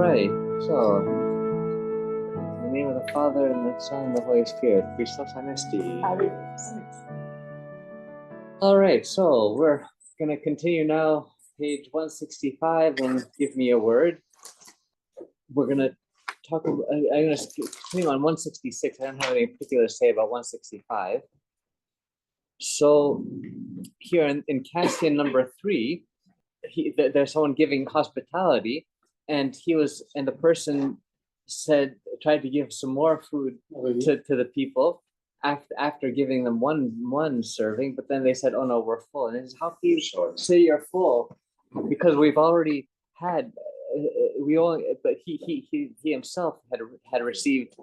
right. So, in the name of the Father, and the Son, and the Holy Spirit. Christos Anesti. All right, so we're going to continue now, page 165, and give me a word. We're going to talk, I'm going to continue on 166. I don't have anything particular to say about 165. So here in Cassian number 3, there's someone giving hospitality, and the person tried to give some more food to the people after giving them one serving, but then they said, "Oh no, we're full." And it says, "How can you say you're full? Because we've already had but he himself had received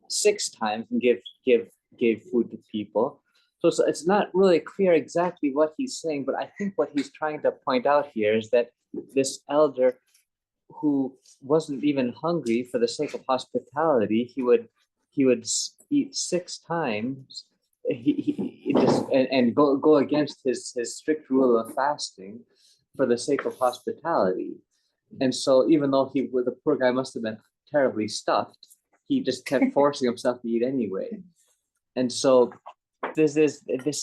6 times and gave food to people." So it's not really clear exactly what he's saying, but I think what he's trying to point out here is that this elder who wasn't even hungry for the sake of hospitality, he would eat 6 times he just and go against his strict rule of fasting for the sake of hospitality. And so even though the poor guy must have been terribly stuffed, he just kept forcing himself to eat anyway. And so this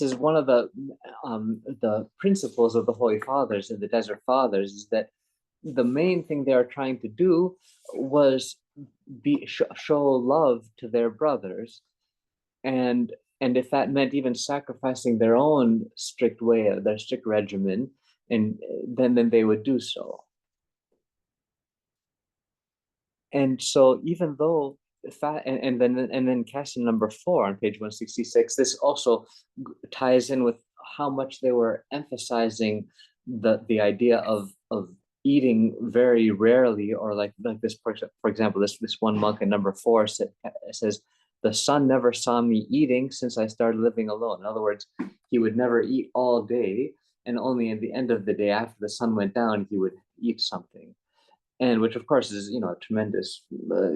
is one of the principles of the Holy Fathers and the Desert Fathers, is that the main thing they are trying to do was show love to their brothers, and if that meant even sacrificing their own strict regimen, and then they would do so. And so even though and then Cassian number 4 on page 166, this also ties in with how much they were emphasizing the idea of eating very rarely, or like this, for example, this one monk in number 4 says, "The sun never saw me eating since I started living alone." In other words, he would never eat all day, and only at the end of the day, after the sun went down, he would eat something. And which, of course, is tremendous.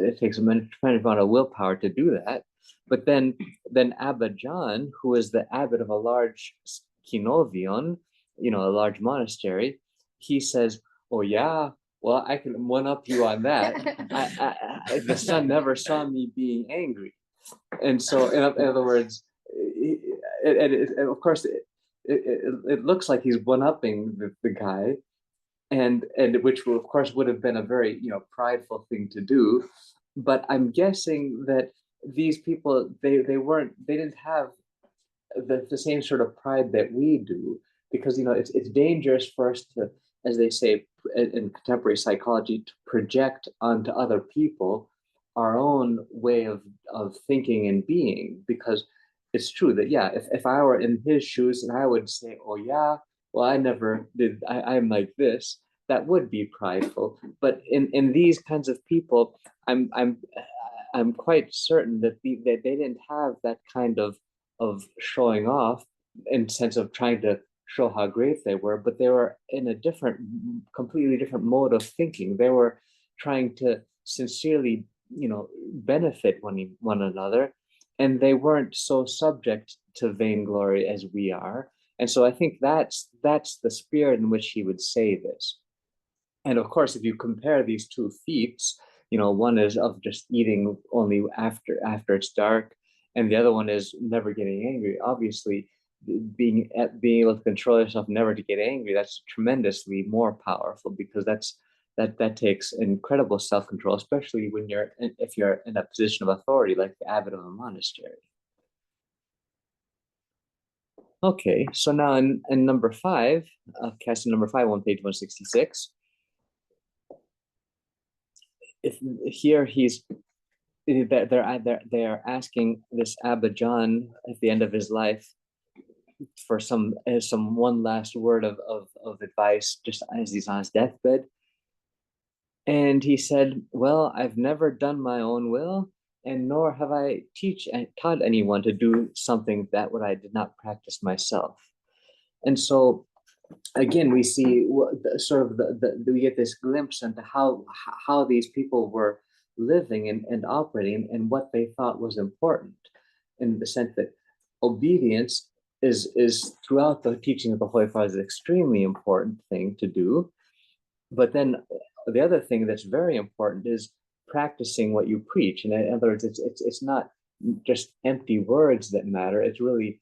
It takes a tremendous amount of willpower to do that. But then Abba John, who is the abbot of a large kinovion, a large monastery, he says, "Oh yeah, well, I can one up you on that. The sun never saw me being angry." And so, in other words, of course, it looks like he's one upping the guy. And which of course would have been a very prideful thing to do, but I'm guessing that these people they didn't have the same sort of pride that we do, because it's dangerous for us to, as they say in contemporary psychology, to project onto other people our own way of thinking and being, because it's true that if I were in his shoes and I would say, "Oh yeah, well, I never did, I'm like this," that would be prideful. But in these kinds of people, I'm quite certain that they didn't have that kind of showing off, in sense of trying to show how great they were, but they were in a completely different mode of thinking. They were trying to sincerely, benefit one another, and they weren't so subject to vainglory as we are. And so I think that's the spirit in which he would say this. And of course, if you compare these 2 feats, one is of just eating only after it's dark, and the other one is never getting angry. Obviously, being able to control yourself, never to get angry, that's tremendously more powerful, because that takes incredible self-control, especially when if you're in a position of authority like the abbot of a monastery. Okay, so now in number 5, Cassian number 5 on page 166, they're asking this Abba John at the end of his life for some one last word of advice, just as he's on his deathbed. And he said, "Well, I've never done my own will, and nor have I taught anyone to do something that what I did not practice myself." And so again, we see we get this glimpse into how these people were living and operating, and what they thought was important, in the sense that obedience is throughout the teaching of the Holy Fathers an extremely important thing to do. But then the other thing that's very important is practicing what you preach. And in other words, it's not just empty words that matter. It's really,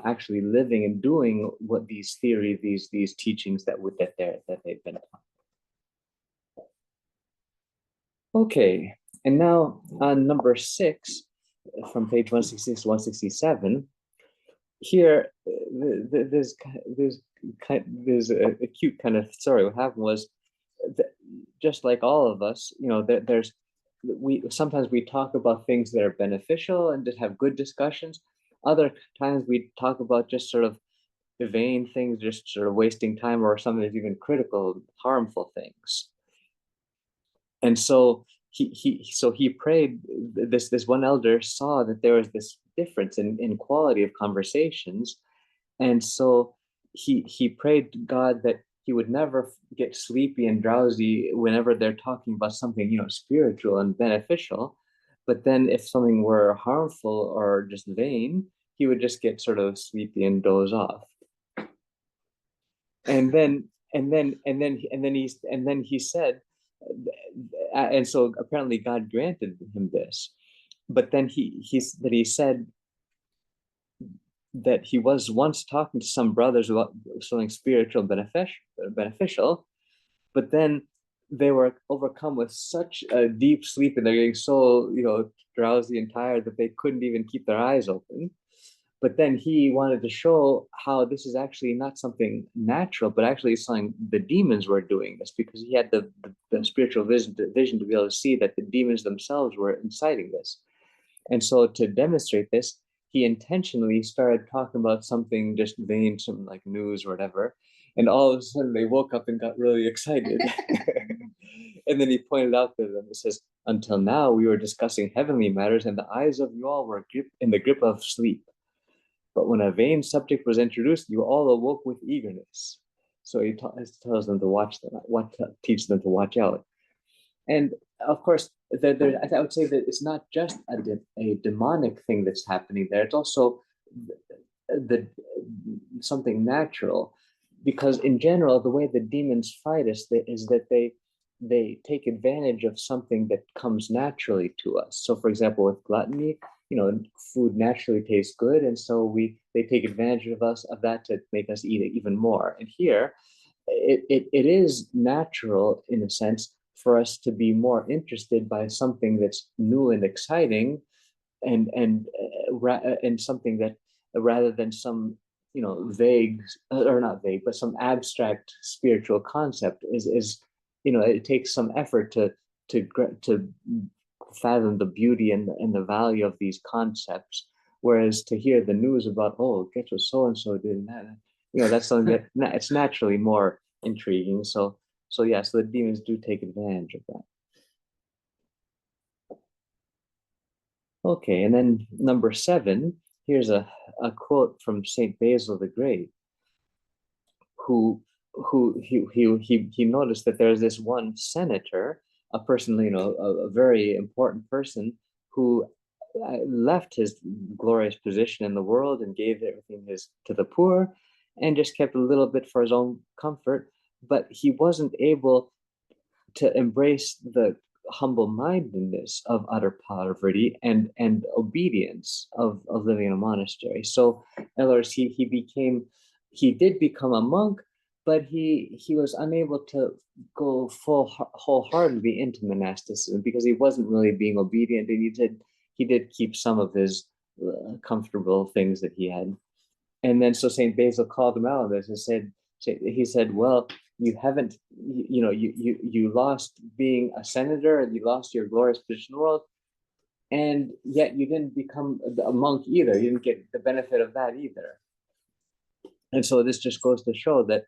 actually living and doing what these theories, these teachings that they've been taught. Okay, and now on number 6, from page 166 to 167, here there's a cute kind of story. What happened was, just like all of us, we sometimes we talk about things that are beneficial and just have good discussions. Other times we talk about just sort of vain things, just sort of wasting time, or some that's even critical, harmful things. And so he prayed. This one elder saw that there was this difference in quality of conversations, and so he prayed to God that he would never get sleepy and drowsy whenever they're talking about something spiritual and beneficial. But then if something were harmful or just vain, he would just get sort of sleepy and doze off. And then he said, and so apparently God granted him this. But then he said that he was once talking to some brothers about something spiritual beneficial, but then they were overcome with such a deep sleep, and they're getting so drowsy and tired that they couldn't even keep their eyes open. But then he wanted to show how this is actually not something natural, but actually something the demons were doing this, because he had the spiritual vision to be able to see that the demons themselves were inciting this. And so to demonstrate this, he intentionally started talking about something just vain, some like news or whatever. And all of a sudden they woke up and got really excited. And then he pointed out to them, he says, until now we were discussing heavenly matters and the eyes of you all were in the grip of sleep. But when a vain subject was introduced, you all awoke with eagerness. So he tells them to watch them, teach them to watch out. And of course, I would say that it's not just a demonic thing that's happening there. It's also something natural, because in general, the way the demons fight us is that they take advantage of something that comes naturally to us. So, for example, with gluttony, food naturally tastes good, and so they take advantage of that to make us eat it even more. And here, it is natural in a sense for us to be more interested by something that's new and exciting, and something that, rather than some vague, or not vague, but some abstract spiritual concept, is it takes some effort to fathom the beauty and the value of these concepts. Whereas to hear the news about, oh, guess what so and so did, that, that's something that it's naturally more intriguing. So the demons do take advantage of that. Okay, and then number 7, here's a quote from Saint Basil the Great, who he noticed that there's this one senator, a person, a very important person, who left his glorious position in the world and gave everything to the poor, and just kept a little bit for his own comfort. But he wasn't able to embrace the humble-mindedness of utter poverty and obedience of living in a monastery. So in other words, he did become a monk, but he was unable to go wholeheartedly into monasticism, because he wasn't really being obedient, and he did keep some of his comfortable things that he had. And then so Saint Basil called him out on this and said, well, you haven't, you lost being a senator, and you lost your glorious position in the world, and yet you didn't become a monk either. You didn't get the benefit of that either. And so this just goes to show that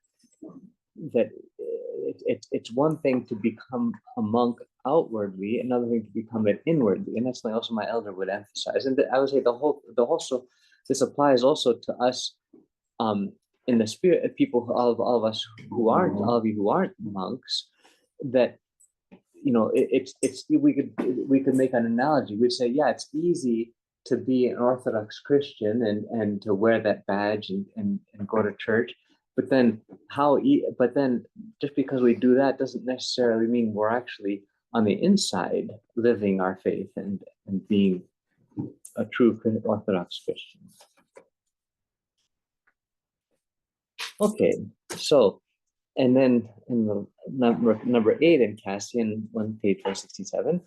it's one thing to become a monk outwardly, another thing to become it inwardly, and that's something also my elder would emphasize. And I would say this applies also to us, in the spirit, people, all of us who aren't, all of you who aren't monks, that we could make an analogy. We'd say, yeah, it's easy to be an Orthodox Christian and to wear that badge and go to church, But then but then just because we do that doesn't necessarily mean we're actually on the inside living our faith and being a true Orthodox Christian. Okay, so and then in the number 8 in Cassian, page 167,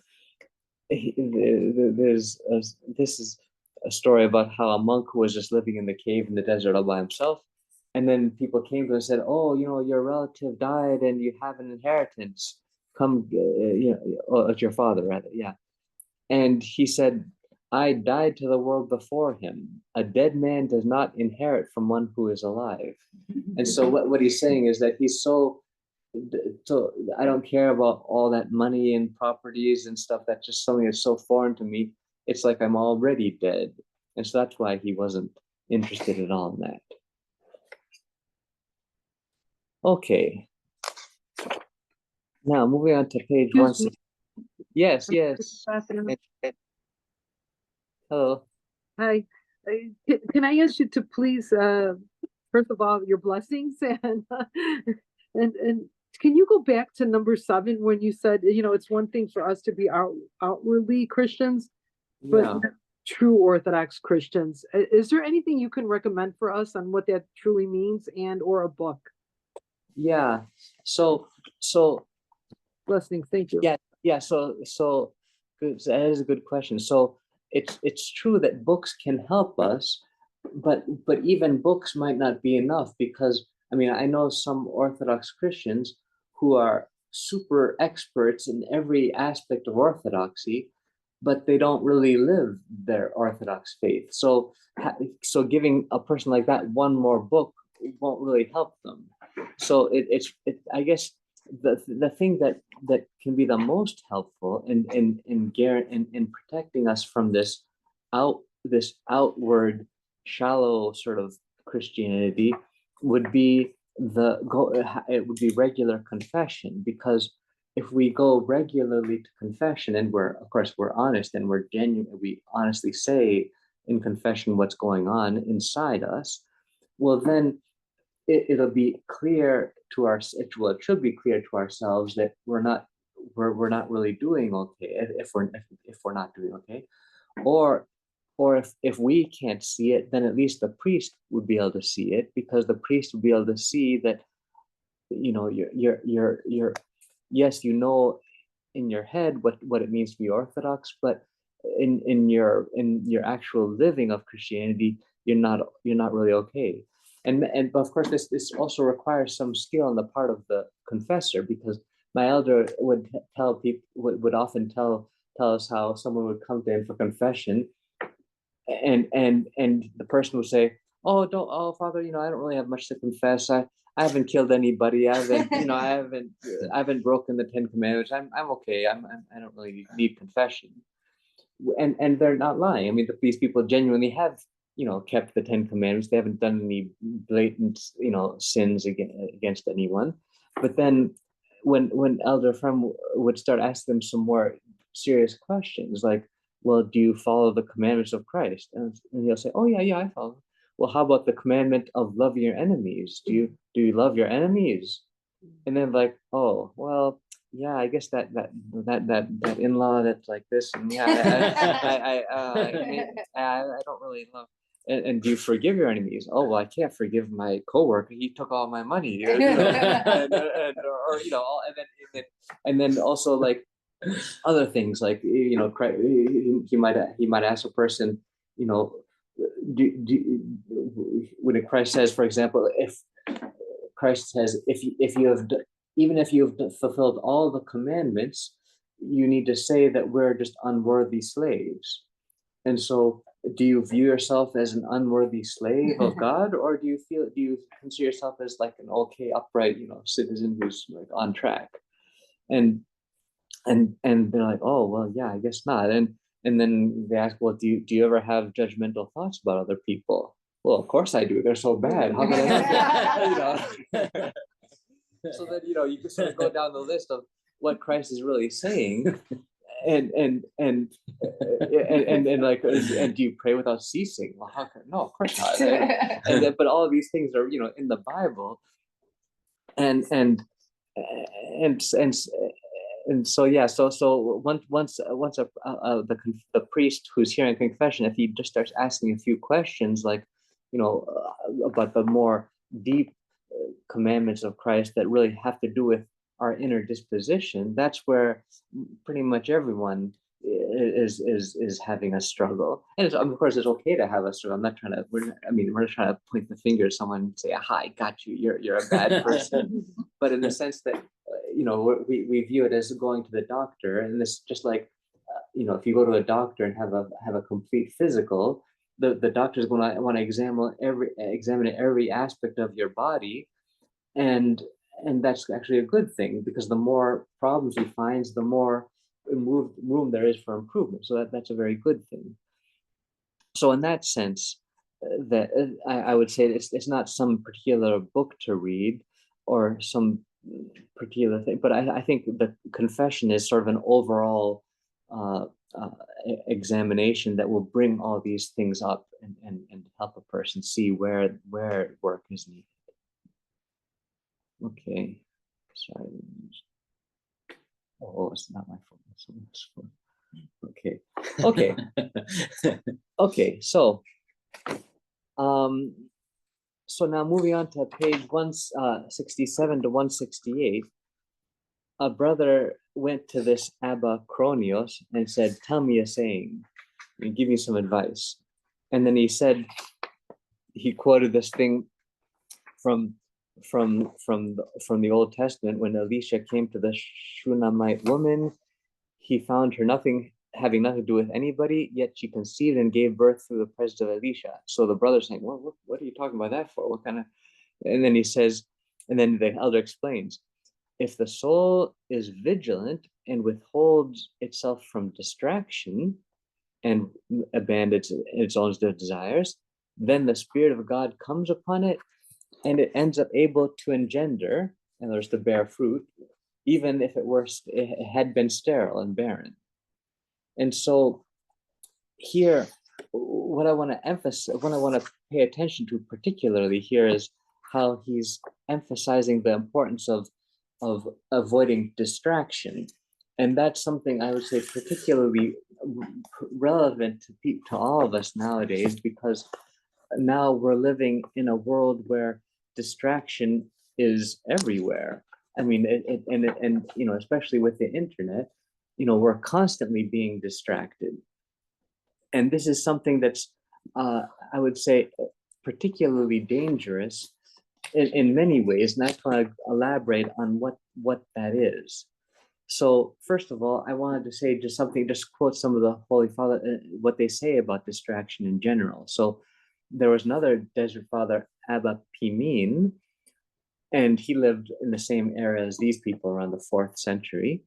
this is a story about how a monk who was just living in the cave in the desert all by himself, and then people came to him and said, "Oh, your relative died and you have an inheritance. Come, it's your father, rather, yeah." And he said, "I died to the world before him. A dead man does not inherit from one who is alive." And so what he's saying is that he's so I don't care about all that money and properties and stuff. That's just something that's so foreign to me. It's like I'm already dead. And so that's why he wasn't interested at all in that. Okay. Now moving on to page 160. Yes. Hello. Hi. Can I ask you to please, first of all, your blessings and can you go back to number 7 when you said, it's one thing for us to be outwardly Christians, but Yeah. true Orthodox Christians. Is there anything you can recommend for us on what that truly means or a book? Yeah. So blessings. Thank you. Yeah. So good. So that is a good question. So it's true that books can help us, but even books might not be enough, because I know some Orthodox Christians who are super experts in every aspect of Orthodoxy, but they don't really live their Orthodox faith. So giving a person like that one more book won't really help them. So I guess the thing that can be the most helpful in protecting us from this outward shallow sort of Christianity would be it would be regular confession. Because if we go regularly to confession, and of course we're honest and we're genuine, we honestly say in confession what's going on inside us, well then it'll be clear to it should be clear to ourselves that we're not really doing okay, if we're not doing okay. Or if we can't see it, then at least the priest would be able to see it, because the priest would be able to see that you're yes, in your head what it means to be Orthodox, but in your actual living of Christianity, you're not really okay. But of course this also requires some skill on the part of the confessor, because my elder would tell people would often tell us how someone would come to him for confession, and the person would say, "Oh, Father, I don't really have much to confess. I haven't killed anybody. I haven't, I haven't broken the 10 Commandments. I'm okay. I don't really need confession." And they're not lying. These people genuinely have, kept the 10 Commandments. They haven't done any blatant, sins against anyone. But then when Elder Ephraim would start asking them some more serious questions, like, "Well, do you follow the commandments of Christ?" And he'll say, "Oh yeah, I follow." "Well, how about the commandment of love your enemies? Do you love your enemies?" And then like, "Oh, well, yeah, I guess that in-law that's like this, and yeah, I don't really love." And do you forgive your enemies? "Oh, well, I can't forgive my coworker. He took all my money." Or and then also like other things, like he might ask a person, when Christ says, for example, if Christ says, if you have even if you've fulfilled all the commandments, you need to say that we're just unworthy slaves. And so, do you view yourself as an unworthy slave of God, or do you consider yourself as like an okay, upright, citizen who's like on track? And they're like, "Oh, well, yeah, I guess not." And then they ask, "Well, do you ever have judgmental thoughts about other people?" "Well, of course I do. They're so bad. How could I not?" So then you can sort of go down the list of what Christ is really saying, and and like, and do you pray without ceasing? Well, how can, no, of course not. And then, but all of these things are, in the Bible, and and and and so yeah, so once the priest who's hearing confession, if he just starts asking a few questions, like, about the more deep commandments of Christ that really have to do with our inner disposition, that's where pretty much everyone is having a struggle. And of course, it's okay to have a struggle. I'm not trying to. We're not trying to point the finger at someone and say, "Aha, I got you. You're a bad person." But in the sense that we view it as going to the doctor, and this just like if you go to a doctor and have a complete physical, the doctor is going to want to examine every aspect of your body, and that's actually a good thing, because the more problems he finds, the more room there is for improvement. So that's a very good thing. So in that sense, that I would say it's not some particular book to read or some particular thing, but I think the confession is sort of an overall uh, uh, examination that will bring all these things up, and help a person see where work is needed. Okay, sorry. Oh, it's not my phone. It's someone's phone. Okay, okay, okay. Um, so now moving on to page 167 to 168, a brother went to this Abba Cronios and said, "Tell me a saying, and give me some advice." And then he quoted this thing from the Old Testament, when Elisha came to the Shunammite woman. He found her having nothing to do with anybody, yet she conceived and gave birth through the presence of Elisha. So the brother's saying, "Well, what are you talking about that for? What kind of?" And then he says, and then the elder explains, if the soul is vigilant and withholds itself from distraction and abandons its own desires, then the Spirit of God comes upon it, and it ends up able to engender, and there's to bear fruit, even if it had been sterile and barren. And so here, what I want to pay attention to particularly here is how he's emphasizing the importance of avoiding distraction. And that's something I would say particularly relevant to all of us nowadays, because now we're living in a world where distraction is everywhere. I mean, especially with the internet, we're constantly being distracted. And this is something that's, I would say, particularly dangerous in many ways. And I just want to elaborate on what that is. So first of all, I wanted to say just quote some of the Holy Father, what they say about distraction in general. So there was another Desert Father, Abba Pimin, and he lived in the same era as these people around the 4th century.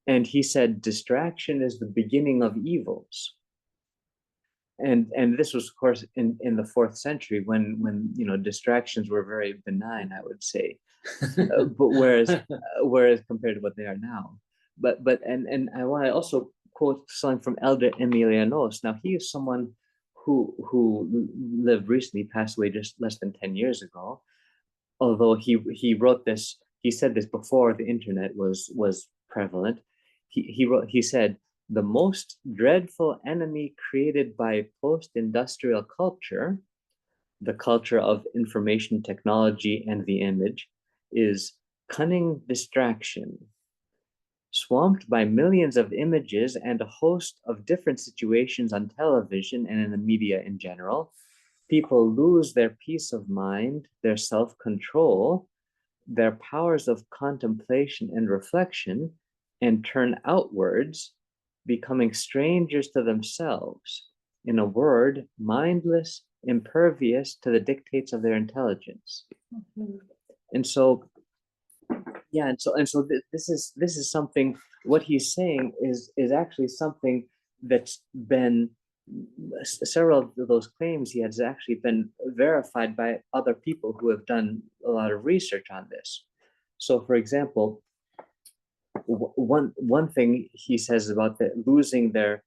And he said, distraction is the beginning of evils. And this was, of course, in the 4th century, when distractions were very benign, I would say. But whereas compared to what they are now. And I want to also quote something from Elder Emilianos. Now, he is someone who lived recently, passed away just less than 10 years ago. Although he wrote this, he said this before the internet was prevalent. He said, the most dreadful enemy created by post-industrial culture, the culture of information technology and the image, is cunning distraction. Swamped by millions of images and a host of different situations on television and in the media in general, people lose their peace of mind, their self-control, their powers of contemplation and reflection, and turn outwards, becoming strangers to themselves. In a word, mindless, impervious to the dictates of their intelligence. Mm-hmm. And so, yeah, and so this is something. What he's saying is actually something that's been, several of those claims he has actually been verified by other people who have done a lot of research on this. So, for example, one thing he says about losing their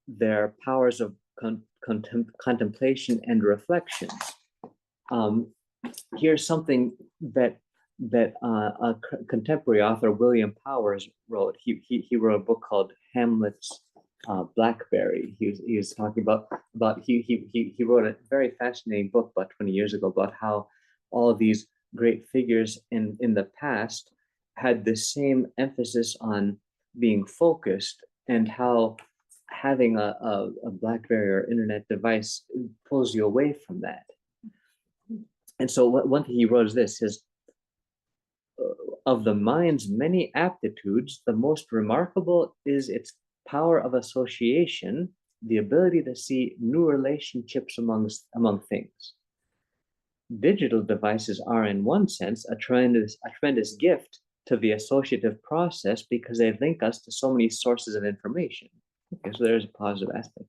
their powers of contemplation and reflection. Here's something that a contemporary author, William Powers, wrote. He wrote a book called Hamlet's Blackberry. He was talking about he wrote a very fascinating book about 20 years ago about how all these great figures in the past had the same emphasis on being focused, and how having a BlackBerry or internet device pulls you away from that. And so one thing he wrote is this: is of the mind's many aptitudes, the most remarkable is its power of association, the ability to see new relationships among things. Digital devices are, in one sense, a tremendous gift to the associative process because they link us to so many sources of information. Okay, so there's a positive aspect.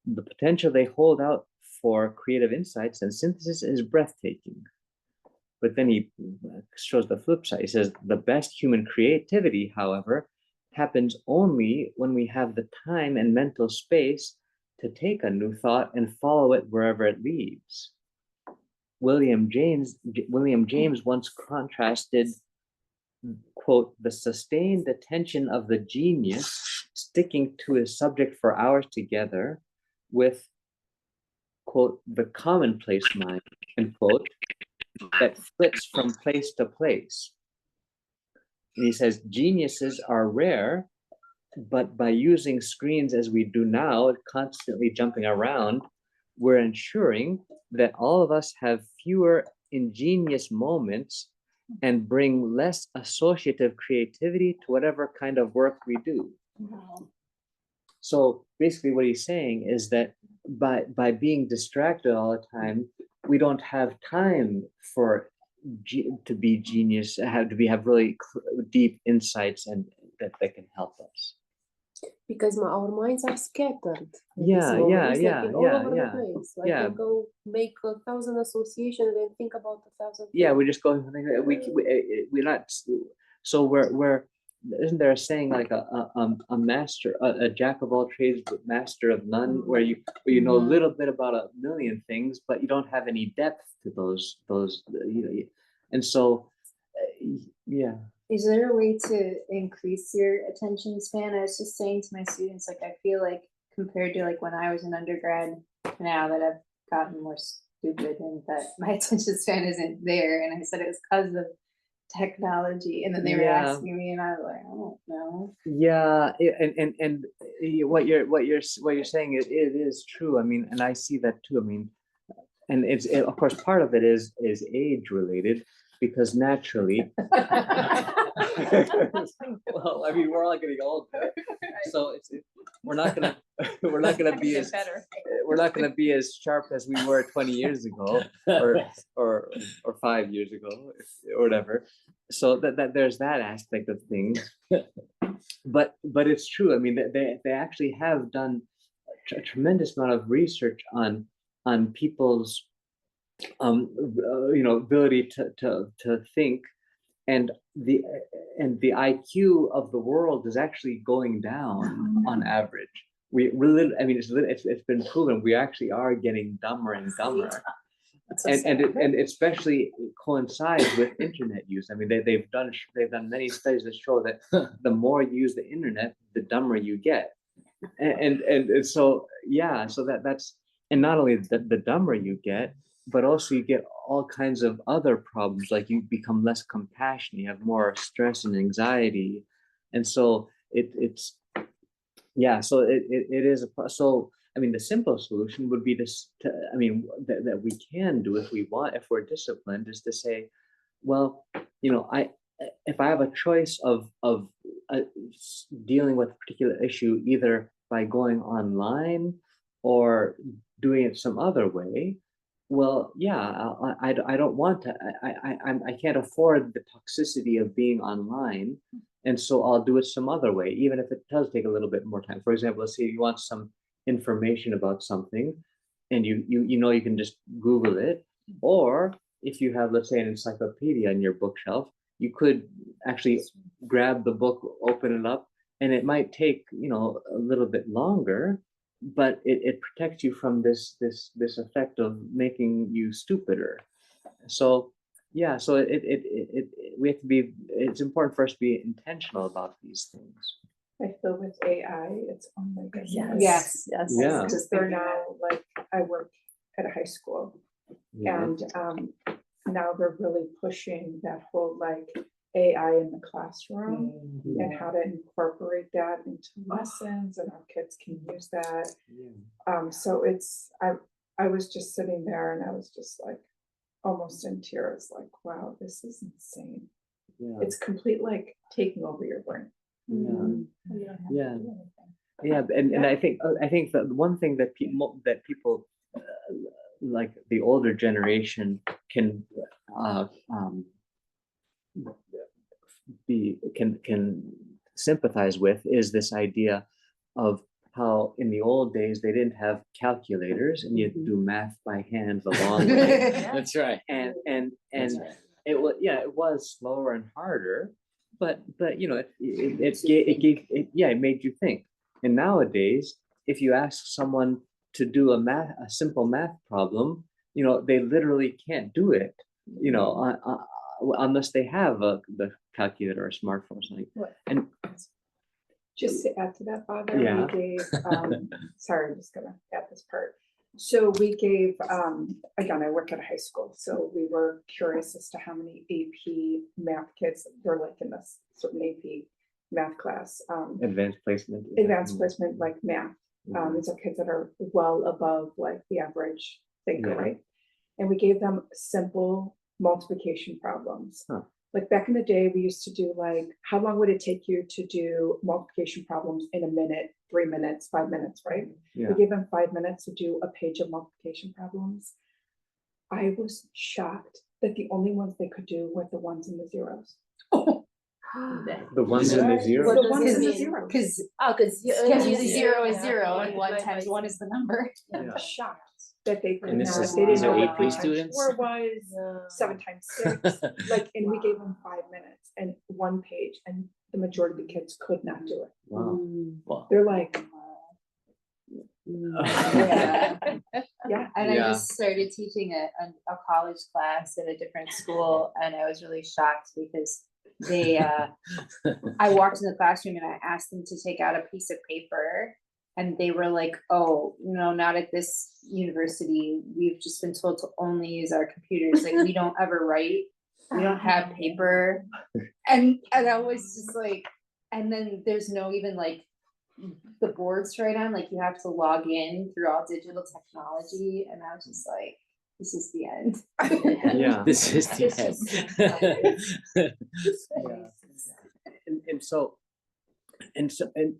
The potential they hold out for creative insights and synthesis is breathtaking. But then he shows the flip side. He says, the best human creativity, however, happens only when we have the time and mental space to take a new thought and follow it wherever it leads. William James once contrasted, quote, the sustained attention of the genius sticking to his subject for hours together with, quote, the commonplace mind, end quote, that flits from place to place. And he says, geniuses are rare, but by using screens as we do now, constantly jumping around, we're ensuring that all of us have fewer ingenious moments and bring less associative creativity to whatever kind of work we do. Wow. So basically what he's saying is that by being distracted all the time, we don't have time to be genius, have really deep insights and that can help us. Because our minds are scattered. Yeah. All over the place. Like we go make 1,000 associations and think about 1,000. Yeah, we just go. We're not. So we're. Isn't there a saying like a master, a jack of all trades, but master of none, where you know a little bit about a million things, but you don't have any depth to those and so yeah. Is there a way to increase your attention span? I was just saying to my students, like, I feel like compared to like when I was an undergrad, now that I've gotten more stupid and that my attention span isn't there. And I said it was because of technology. And then they were asking me and I was like, I don't know. Yeah. And what you're saying, it is true. I mean, and I see that too. I mean, and of course, part of it is age related. Because naturally, well, I mean, we're all getting older, so we're not gonna be as sharp as we were 20 years ago, or 5 years ago, or whatever. So that there's that aspect of things, but it's true. I mean, they actually have done a tremendous amount of research on people's ability to think, and the IQ of the world is actually going down on average. We really, I mean, it's been proven we actually are getting dumber and dumber, and especially coincides with internet use. I mean, they've done many studies that show that the more you use the internet, the dumber you get, and so yeah, so that's, and not only the dumber you get, but also you get all kinds of other problems, like you become less compassionate, you have more stress and anxiety, and so it's so it is so I mean the simple solution would be that we can do if we want, if we're disciplined, is to say, well, if I have a choice of dealing with a particular issue either by going online or doing it some other way, well, yeah, I don't want to, I can't afford the toxicity of being online. And so I'll do it some other way, even if it does take a little bit more time. For example, let's say you want some information about something and you can just Google it. Or if you have, let's say, an encyclopedia on your bookshelf, you could actually grab the book, open it up, and it might take, a little bit longer, but it protects you from this effect of making you stupider. So yeah, so we have to be, it's important for us to be intentional about these things. I feel with AI, it's, oh my goodness. Yes. Yeah. Because they're now, like, I work at a high school, Yeah. and now they're really pushing that whole, like, AI in the classroom and how to incorporate that into lessons, and our kids can use that. So it's, I was just sitting there and I was just like, almost in tears, like, wow, this is insane. Yeah. It's complete, like, taking over your brain. Yeah. Yeah, and I think that one thing that people like the older generation can can sympathize with is this idea of how in the old days they didn't have calculators and you had to do math by hand the long way. That's right. And That's right. it was slower and harder, but it made you think. And nowadays, if you ask someone to do a simple math problem, they literally can't do it, unless they have the calculator or smartphone or something. And just to add to that, Father, Yeah. we gave, sorry, I'm just gonna add this part. So we gave, again, I work at a high school, so we were curious as to how many AP math kids were like in this certain AP math class. advanced placement. Advanced placement, like math. These are kids that are well above like the average thinker, Yeah. right? And we gave them simple multiplication problems. Huh. Like back in the day, we used to do like, how long would it take you to do multiplication problems in a minute, 3 minutes, 5 minutes, right? Yeah. We gave them 5 minutes to do a page of multiplication problems. I was shocked that the only ones they could do were the ones and the zeros. The ones in the zero. The ones and the zeros. Because Because the zero is zero and one times one is the number. Yeah. Shocked that they could And this not, is- they these didn't are know what AP 3 times students? 4 was, 7 times 6, like, and we gave them 5 minutes and 1 page, and the majority of the kids could not do it. Wow. Wow. They're like, Yeah. yeah, And I Yeah. just started teaching a college class at a different school, and I was really shocked because they, I walked in the classroom and I asked them to take out a piece of paper, and they were like, oh, no, not at this university. We've just been told to only use our computers. Like, we don't ever write. We don't have paper. And I was just like, and then there's no even like the boards to write on, like you have to log in through all digital technology. And I was just like, this is the end. Yeah. This is the end.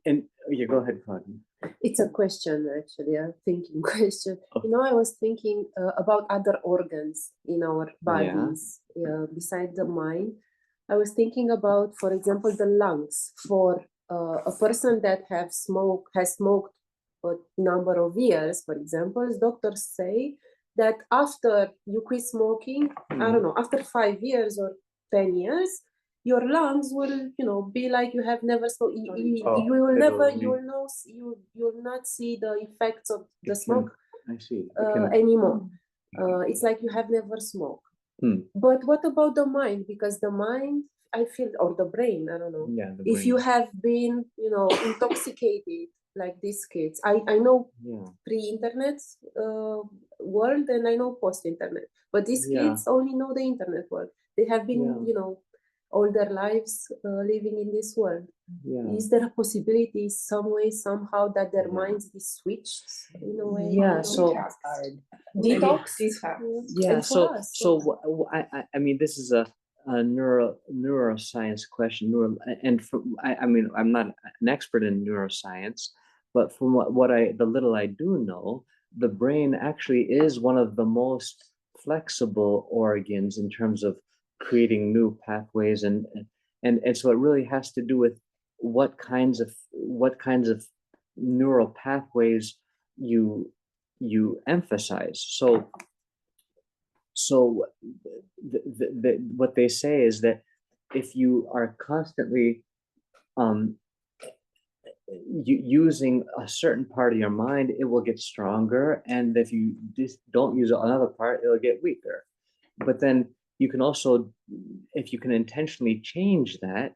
And yeah, go ahead, Claudia. It's a question, actually, a thinking question. Oh. I was thinking about other organs in our bodies, besides the mind. I was thinking about, for example, the lungs. For a person that has smoked a number of years, for example, doctors say that after you quit smoking, I don't know, after 5 years or 10 years, your lungs will, be like you have never smoked. You will not see the effects of the smoke I see. anymore. It's like you have never smoked. But what about the mind? Because the mind, I feel, or the brain, I don't know. Yeah, If you have been, intoxicated like these kids, I know pre-internet world and I know post-internet, but these kids only know the internet world. They have been, all their lives living in this world. Is there a possibility some way, somehow, that their minds be switch in a way? Yeah, so Detox. yeah, And for us, I mean, this is a neuroscience question. I'm not an expert in neuroscience, but from the little I do know, the brain actually is one of the most flexible organs in terms of creating new pathways, and so it really has to do with what kinds of neural pathways you emphasize. So what they say is that if you are constantly using a certain part of your mind, it will get stronger, and if you just don't use another part, it'll get weaker. But then you can also, if you can intentionally change that.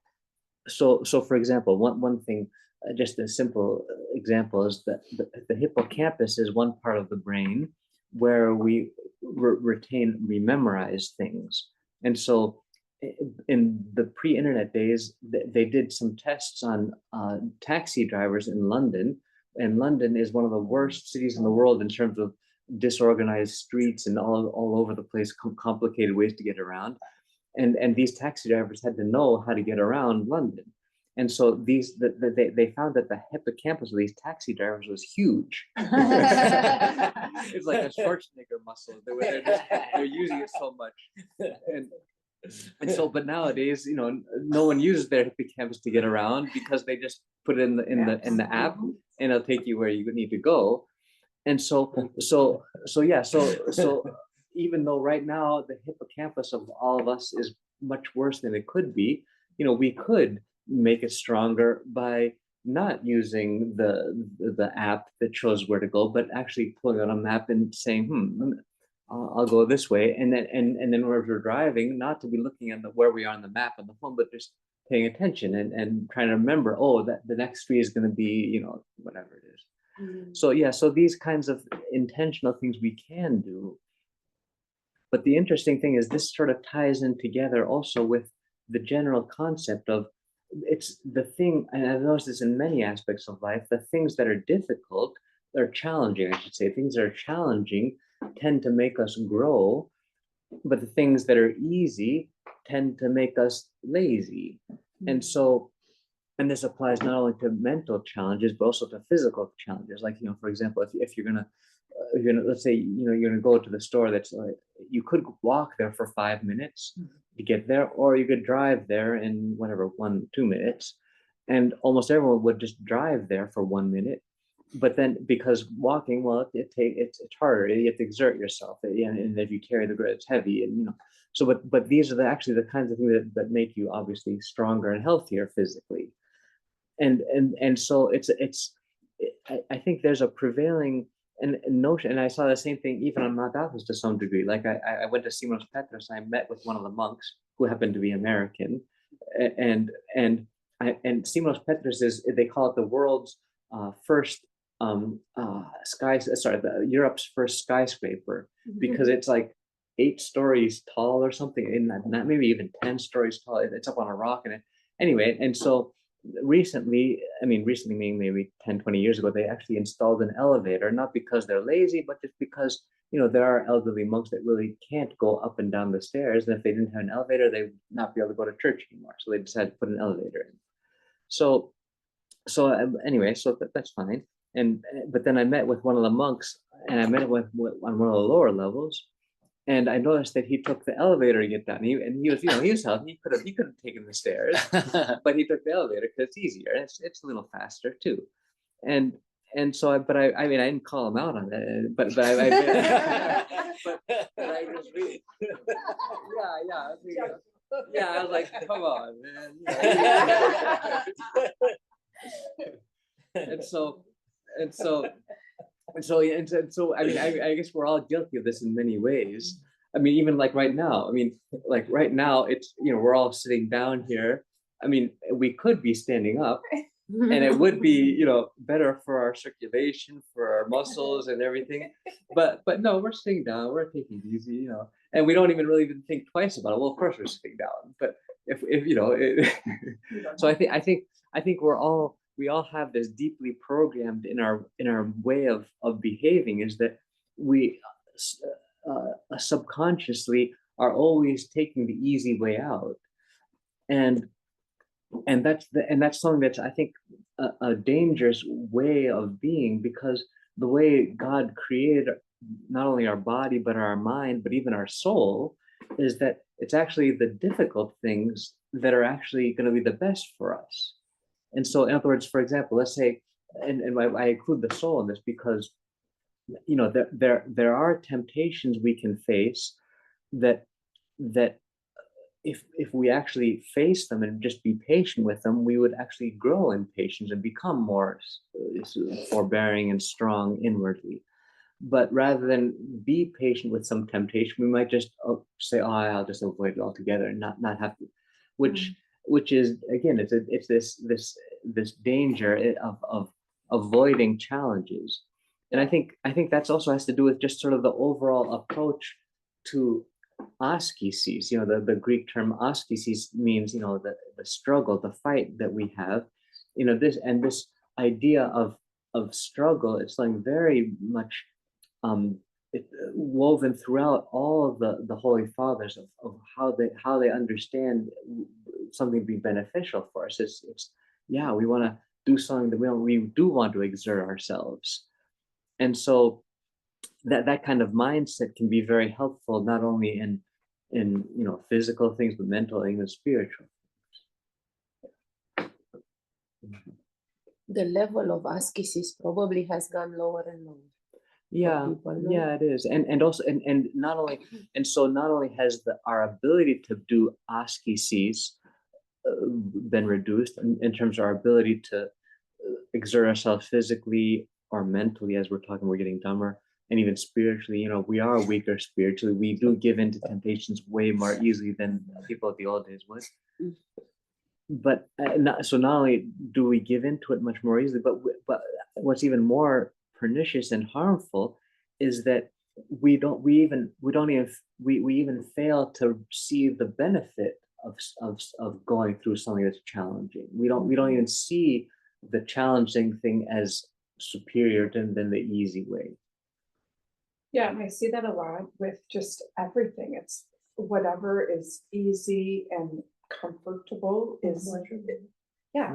So for example, one thing, just a simple example, is that the hippocampus is one part of the brain where we we memorize things. And so in the pre-internet days, they did some tests on taxi drivers in London, and London is one of the worst cities in the world in terms of disorganized streets and all over the place, complicated ways to get around. And these taxi drivers had to know how to get around London. And so they found that the hippocampus of these taxi drivers was huge. It's like a Schwarzenegger muscle. They're using it so much. And so, but nowadays, no one uses their hippocampus to get around, because they just put it in the app, and it'll take you where you need to go. And so even though right now the hippocampus of all of us is much worse than it could be, we could make it stronger by not using the app that shows where to go, but actually pulling out a map and saying, I'll go this way, and then when we're driving, not to be looking at where we are on the map on the phone, but just paying attention and trying to remember, that the next street is going to be, whatever it is. So these kinds of intentional things we can do. But the interesting thing is, this sort of ties in together also with the general concept of, it's the thing, and I've noticed this in many aspects of life, the things that are difficult, they're challenging, I should say, things that are challenging tend to make us grow, but the things that are easy tend to make us lazy. And so, and this applies not only to mental challenges, but also to physical challenges. Like, for example, if you're gonna, let's say, you're gonna go to the store, that's like, you could walk there for 5 minutes to get there, or you could drive there in 1-2 minutes. And almost everyone would just drive there for 1 minute. But then, because walking, well, it's harder. You have to exert yourself, and if you carry the bread, it's heavy, and So, but these are actually the kinds of things that make you obviously stronger and healthier physically. And so I think there's a prevailing notion, and I saw the same thing even on Mount Athos to some degree. Like I went to Simos Petros, I met with one of the monks who happened to be American, and Simos Petros is, they call it the world's first Europe's first skyscraper, because it's like 8 stories tall or something, in that maybe even 10 stories tall. It's up on a rock, and so recently meaning maybe 10-20 years ago, they actually installed an elevator, not because they're lazy, but just because there are elderly monks that really can't go up and down the stairs, and if they didn't have an elevator, they would not be able to go to church anymore, so they decided to put an elevator in. So anyway, that's fine. But then I met with one of the monks, and I met with on one of the lower levels, and I noticed that he took the elevator to get down. And he was healthy. He could have taken the stairs, but he took the elevator because it's easier. It's a little faster too. And so I didn't call him out on that, but I just really, yeah, I was like, come on, man. And so I guess we're all guilty of this in many ways. Even like right now, it's, we're all sitting down here. We could be standing up, and it would be, better for our circulation, for our muscles and everything. But no, we're sitting down, we're taking it easy, and we don't even really think twice about it. Well, of course we're sitting down, but if so I think we all have this deeply programmed in our way of behaving, is that we subconsciously are always taking the easy way out, and that's something that's, I think, a dangerous way of being, because the way God created not only our body but our mind, but even our soul, is that it's actually the difficult things that are actually going to be the best for us. And so, in other words, for example, let's say, and I include the soul in this because, there are temptations we can face that if we actually face them and just be patient with them, we would actually grow in patience and become more forbearing and strong inwardly. But rather than be patient with some temptation, we might just say, "Oh, I'll just avoid it altogether," and not have to, which is again, it's this danger of avoiding challenges. And I think that's also has to do with just sort of the overall approach to askesis. The Greek term askesis means, the struggle, the fight that we have. This idea of struggle, it's like very much woven throughout all of the Holy Fathers of how they understand something be beneficial for us. It's yeah, we want to do something that we do want to exert ourselves. And so that kind of mindset can be very helpful, not only in physical things, but mental and even spiritual. The level of ascesis probably has gone lower and lower. Yeah, yeah, it is. And also and not only, and so not only has our ability to do ascesis been reduced in terms of our ability to exert ourselves physically or mentally, as we're getting dumber, and even spiritually, we are weaker spiritually. We do give in to temptations way more easily than people of the old days would. But not only do we give into it much more easily, but what's even more pernicious and harmful is that we even fail to see the benefit of going through something that's challenging. We don't even see the challenging thing as superior than the easy way. Yeah, and I see that a lot with just everything. It's whatever is easy and comfortable is yeah,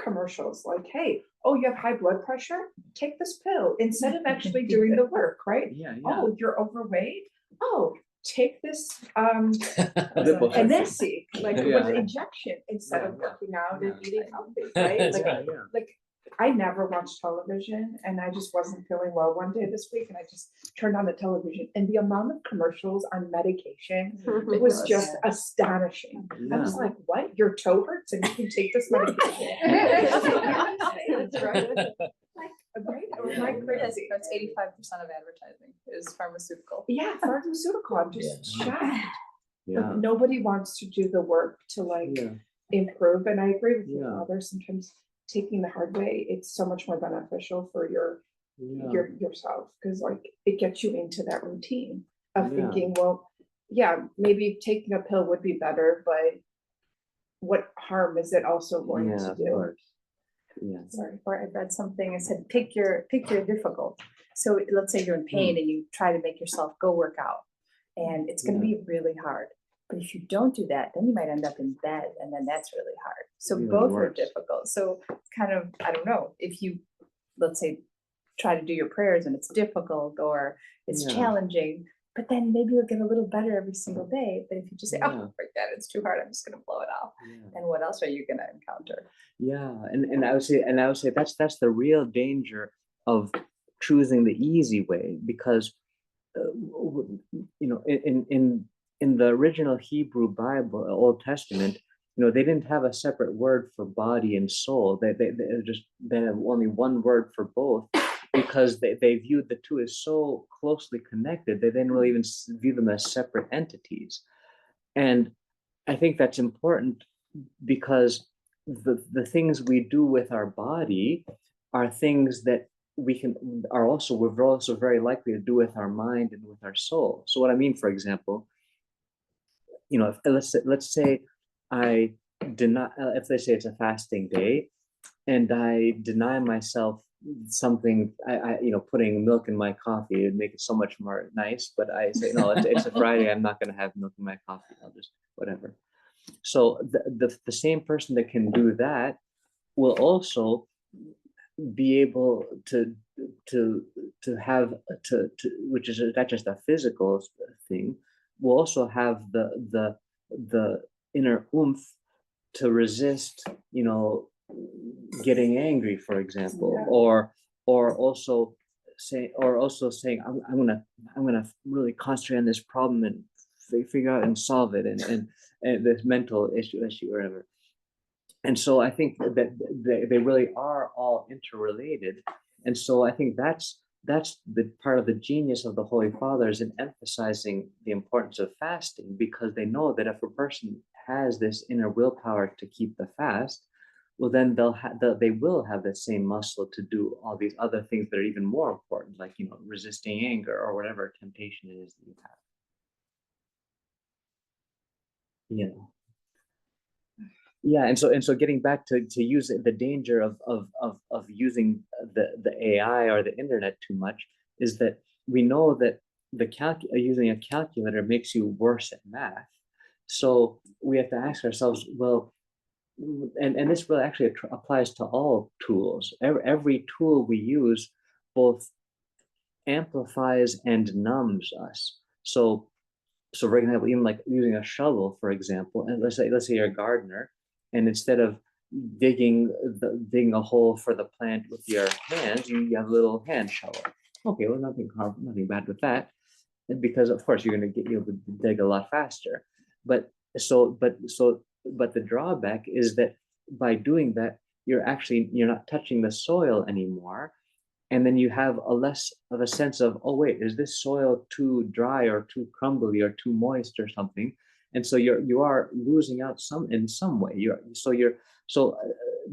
commercials like, hey, oh, you have high blood pressure, take this pill instead of actually doing the work, right? Oh, you're overweight, oh, take this Anesi, like with an injection instead of working out and eating healthy, right? Like I never watched television, and I just wasn't feeling well one day this week, and I just turned on the television, and the amount of commercials on medication, it was just astonishing. I was like, what? Your toe hurts and you can take this medication? That's right. Right? Am I crazy? That's 85% of advertising is pharmaceutical. Yeah, pharmaceutical. I'm just shocked. Yeah. But nobody wants to do the work to improve. And I agree with you, Father. Sometimes taking the hard way, it's so much more beneficial for yourself, because it gets you into that routine of thinking, well, maybe taking a pill would be better, but what harm is it also going to do? Sorry, or I read something and said, pick your difficult. So let's say you're in pain and you try to make yourself go work out, and it's going to be really hard. But if you don't do that, then you might end up in bed, and then that's really hard. So both are difficult. So it's kind of, I don't know, if you, let's say, try to do your prayers and it's difficult or it's challenging, but then maybe you'll get a little better every single day. But if you just say, oh, forget that, it's too hard, I'm just going to blow it off. Then what else are you going to encounter? Yeah, and I would say that's the real danger of choosing the easy way, because in the original Hebrew Bible, Old Testament, they didn't have a separate word for body and soul. They have only one word for both, because they viewed the two as so closely connected. They didn't really even view them as separate entities. And I think that's important, because the things we do with our body are things that we're also very likely to do with our mind and with our soul. So what I mean, for example, let's say I deny, if they say it's a fasting day, and I deny myself something, putting milk in my coffee would make it so much more nice, but I say, no, it's a Friday, I'm not going to have milk in my coffee, I'll just whatever. So the same person that can do that will also be able to have which is not just a physical thing, will also have the inner oomph to resist, getting angry, for example, or also saying, I'm gonna really concentrate on this problem and figure out and solve it, this mental issue, or whatever. And so I think that they really are all interrelated. And so I think that's the part of the genius of the Holy Fathers in emphasizing the importance of fasting, because they know that if a person has this inner willpower to keep the fast, well, then they will have the same muscle to do all these other things that are even more important, like, resisting anger or whatever temptation it is that you have. Yeah, and so getting back to use the danger of using the AI or the internet too much is that we know that using a calculator makes you worse at math. So we have to ask ourselves, well, and this really actually applies to all tools. Every tool we use both amplifies and numbs us. So for example, even like using a shovel, for example, and let's say you're a gardener, and instead of digging a hole for the plant with your hands, you have a little hand shovel. Okay, well, nothing bad with that, because of course you're going to you'll dig a lot faster. But the drawback is that by doing that, you're not touching the soil anymore. And then you have a less of a sense of, oh wait, is this soil too dry or too crumbly or too moist or something? And so you are losing out in some way.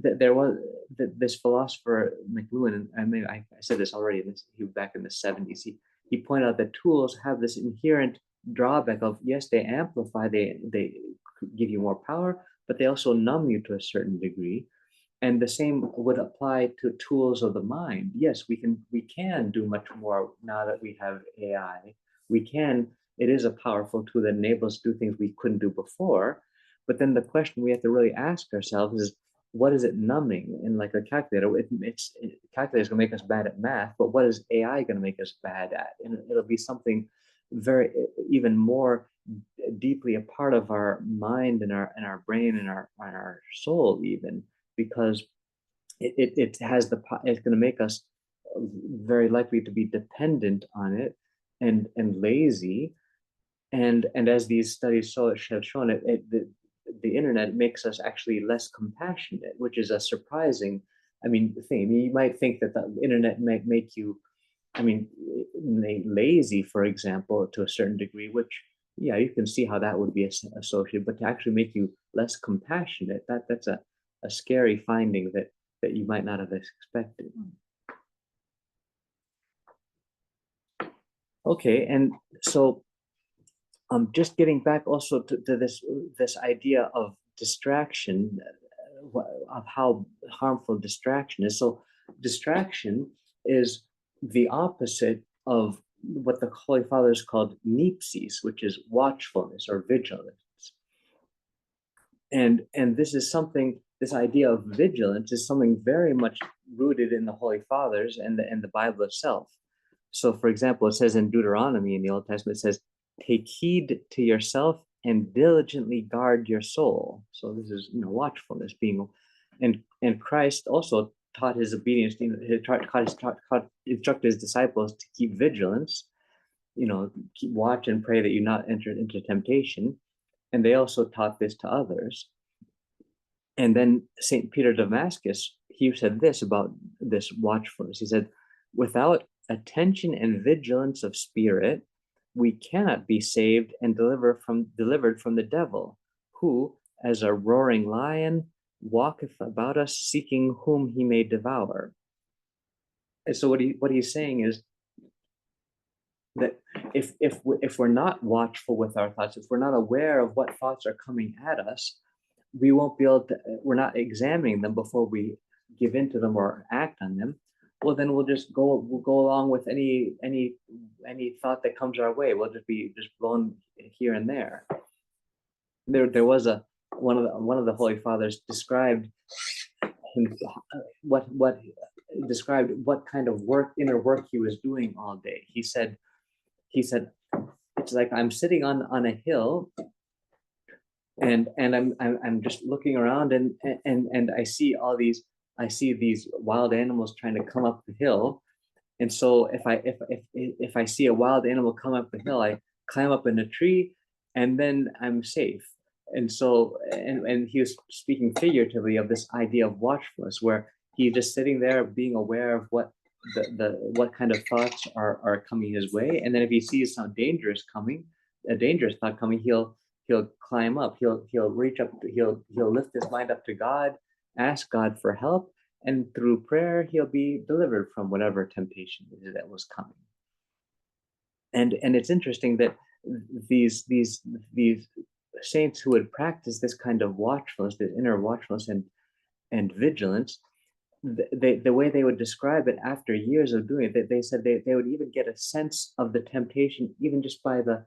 There was this philosopher McLuhan, and I said this already. He was back in the 70s. He pointed out that tools have this inherent drawback of, yes, they amplify, they give you more power, but they also numb you to a certain degree. And the same would apply to tools of the mind. Yes, we can do much more now that we have AI. It is a powerful tool that enables us to do things we couldn't do before. But then the question we have to really ask ourselves is, what is it numbing? And like a calculator, calculator is going to make us bad at math, but what is AI going to make us bad at? And it'll be something even more deeply a part of our mind and our brain and our soul, even, because it's going to make us very likely to be dependent on it and lazy. And as these studies have shown, the internet makes us actually less compassionate, which is a surprising, thing. You might think that the internet might make you, lazy, for example, to a certain degree, which, yeah, you can see how that would be associated, but to actually make you less compassionate, that's a scary finding that you might not have expected. Okay, and so just getting back also to this idea of distraction, of how harmful distraction is. So distraction is the opposite of what the Holy Fathers called nepsis, which is watchfulness or vigilance. And this idea of vigilance is something very much rooted in the Holy Fathers and the Bible itself. So, for example, it says in Deuteronomy in the Old Testament, it says, "Take heed to yourself and diligently guard your soul." So this is, watchfulness, and Christ also taught his obedience. Instructed his disciples to keep vigilance. Keep watch and pray that you not enter into temptation. And they also taught this to others. And then St. Peter Damascus, he said this about this watchfulness. He said, "Without attention and vigilance of spirit, we cannot be saved and delivered from the devil, who, as a roaring lion, walketh about us, seeking whom he may devour." And so what he's saying is that if we're not watchful with our thoughts, if we're not aware of what thoughts are coming at us, we won't be able to. We're not examining them before we give into them or act on them. Well, then we'll go along with any thought that comes our way. We'll just be blown here and there. There was one of the Holy Fathers described what kind of inner work he was doing all day. He said, "It's like I'm sitting on a hill, and I'm just looking around, and I see these wild animals trying to come up the hill. And so if I see a wild animal come up the hill, I climb up in a tree, and then I'm safe. And so, and he was speaking figuratively of this idea of watchfulness, where he just sitting there being aware of what what kind of thoughts are coming his way. And then if he sees some a dangerous thought coming, he'll climb up, he'll reach up, he'll lift his mind up to God, ask God for help, and through prayer, he'll be delivered from whatever temptation it is that was coming. And it's interesting that these saints who would practice this kind of watchfulness, this inner watchfulness and vigilance, the way they would describe it after years of doing it, they said they would even get a sense of the temptation even just by the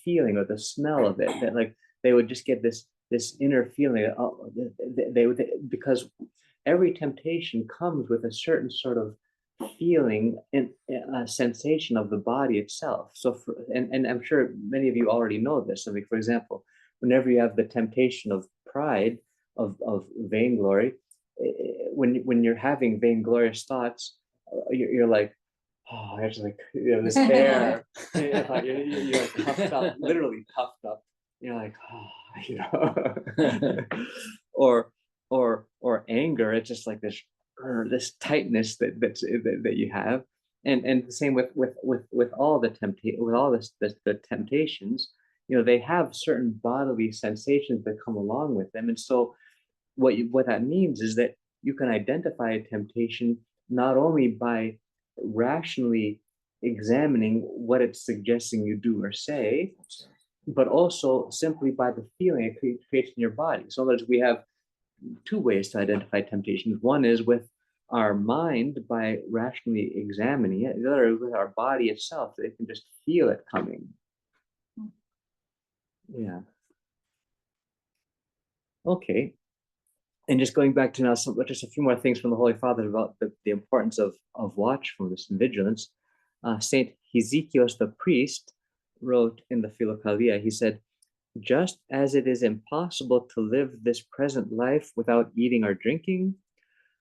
feeling or the smell of it. That like they would just get this inner feeling. They would, because every temptation comes with a certain sort of feeling and a sensation of the body itself. So and I'm sure many of you already know this. I mean, for example, whenever you have the temptation of pride, of vainglory, when you're having vainglorious thoughts, you're like, oh, there's like, you know, this air. You're like puffed up, literally puffed up. You're like, oh, you know, or anger. It's just like this tightness that you have, and the same with all the the temptations. You know, they have certain bodily sensations that come along with them, and so what that means is that you can identify a temptation not only by rationally examining what it's suggesting you do or say, but also simply by the feeling it creates in your body. So that we have two ways to identify temptations. One is with our mind by rationally examining it. The other is with our body itself. They can just feel it coming. Yeah. Okay. And just going back to now just a few more things from the Holy Father about the importance of watchfulness and vigilance. Saint Hezekios the priest wrote in the Philokalia, he said, just as it is impossible to live this present life without eating or drinking,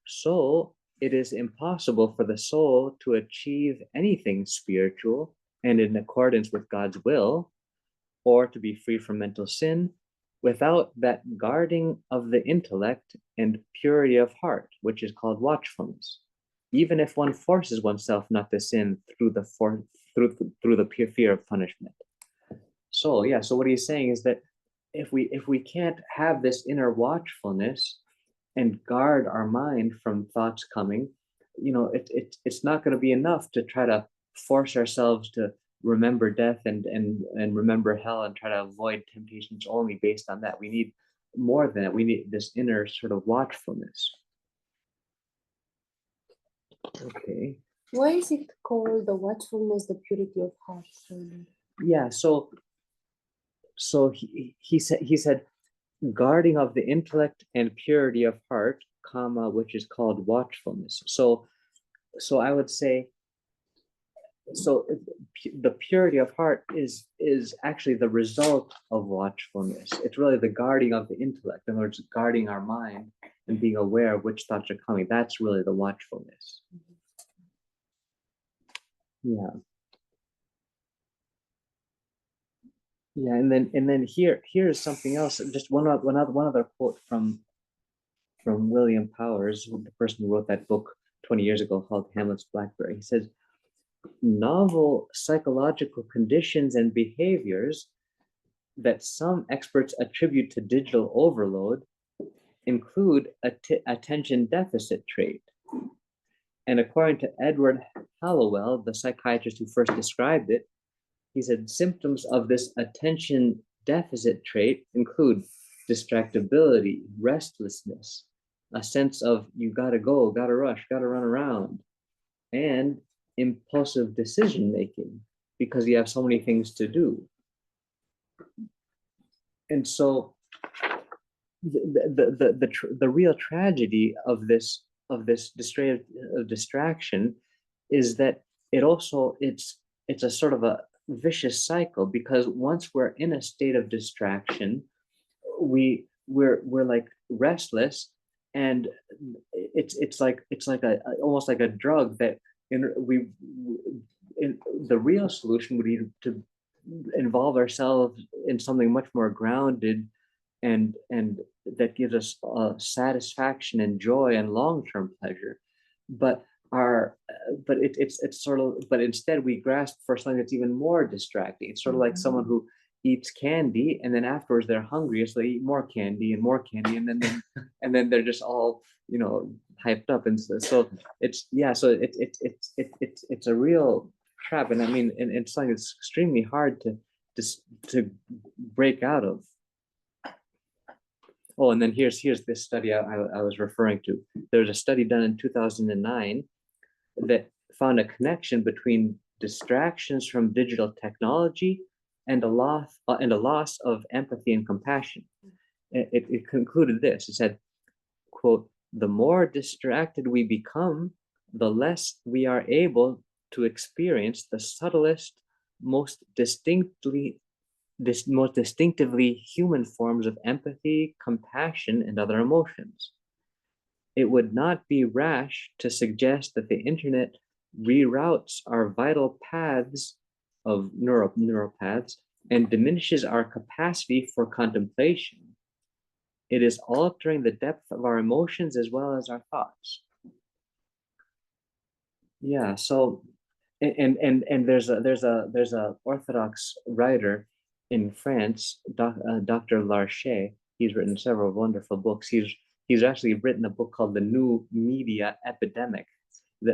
so it is impossible for the soul to achieve anything spiritual and in accordance with God's will, or to be free from mental sin, without that guarding of the intellect and purity of heart, which is called watchfulness, even if one forces oneself not to sin through the pure fear of punishment. So yeah, so what he's saying is that if we can't have this inner watchfulness and guard our mind from thoughts coming, you know, it's not going to be enough to try to force ourselves to remember death and remember hell and try to avoid temptations only based on that. We need more than that. We need this inner sort of watchfulness. Okay. Why is it called the watchfulness, the purity of heart? Yeah, so he said guarding of the intellect and purity of heart, comma, which is called watchfulness. So I would say, so the purity of heart is actually the result of watchfulness. It's really the guarding of the intellect. In other words, guarding our mind and being aware of which thoughts are coming. That's really the watchfulness. Yeah. Yeah, and then here's something else. Just one other quote from William Powers, the person who wrote that book 20 years ago called Hamlet's Blackberry. He says, novel psychological conditions and behaviors that some experts attribute to digital overload include attention deficit trait. And according to Edward Hallowell, the psychiatrist who first described it, he said symptoms of this attention deficit trait include distractibility, restlessness, a sense of you gotta go, gotta rush, gotta run around, and impulsive decision making because you have so many things to do. And so the real tragedy of this distraction is that it's a sort of a vicious cycle, because once we're in a state of distraction, we're like restless, and it's like almost like a drug that the real solution would be to involve ourselves in something much more grounded and that gives us satisfaction and joy and long-term pleasure. But it's sort of, but instead we grasp for something that's even more distracting. It's sort of like someone who eats candy and then afterwards they're hungry, so they eat more candy and more candy, and then and then they're just all, you know, hyped up. And so it's, yeah, so it's a real trap. And I mean, and it's something that's extremely hard to break out of. Oh, and then here's this study I was referring to. There was a study done in 2009 that found a connection between distractions from digital technology and a loss of empathy and compassion. It concluded this. It said, quote, "The more distracted we become, the less we are able to experience the subtlest, most distinctively human forms of empathy, compassion, and other emotions. It would not be rash to suggest that the internet reroutes our vital paths of neural paths and diminishes our capacity for contemplation. It is altering the depth of our emotions as well as our thoughts." Yeah, so and there's a Orthodox writer in France, Dr. Larcher. He's written several wonderful books. He's actually written a book called The New Media Epidemic.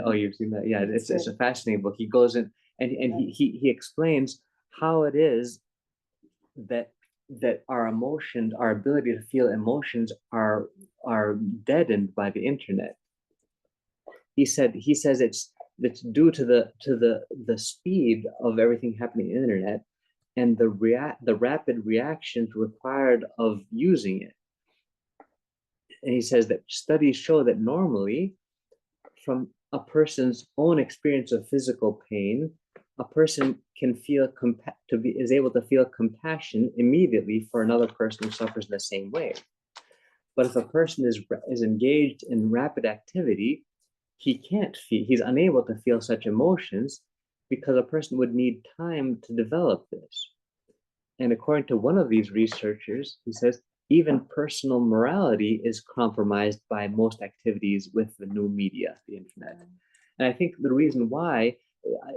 Oh, you've seen that? Yeah, it's a fascinating book. He goes in and he explains how it is that our emotions, our ability to feel emotions are deadened by the internet. He says it's due to the speed of everything happening in the internet and the rapid reactions required of using it. And he says that studies show that normally, from a person's own experience of physical pain, a person can is able to feel compassion immediately for another person who suffers in the same way. But if a person is engaged in rapid activity, he's unable to feel such emotions because a person would need time to develop this. And according to one of these researchers, he says, even personal morality is compromised by most activities with the new media, the internet. And I think the reason why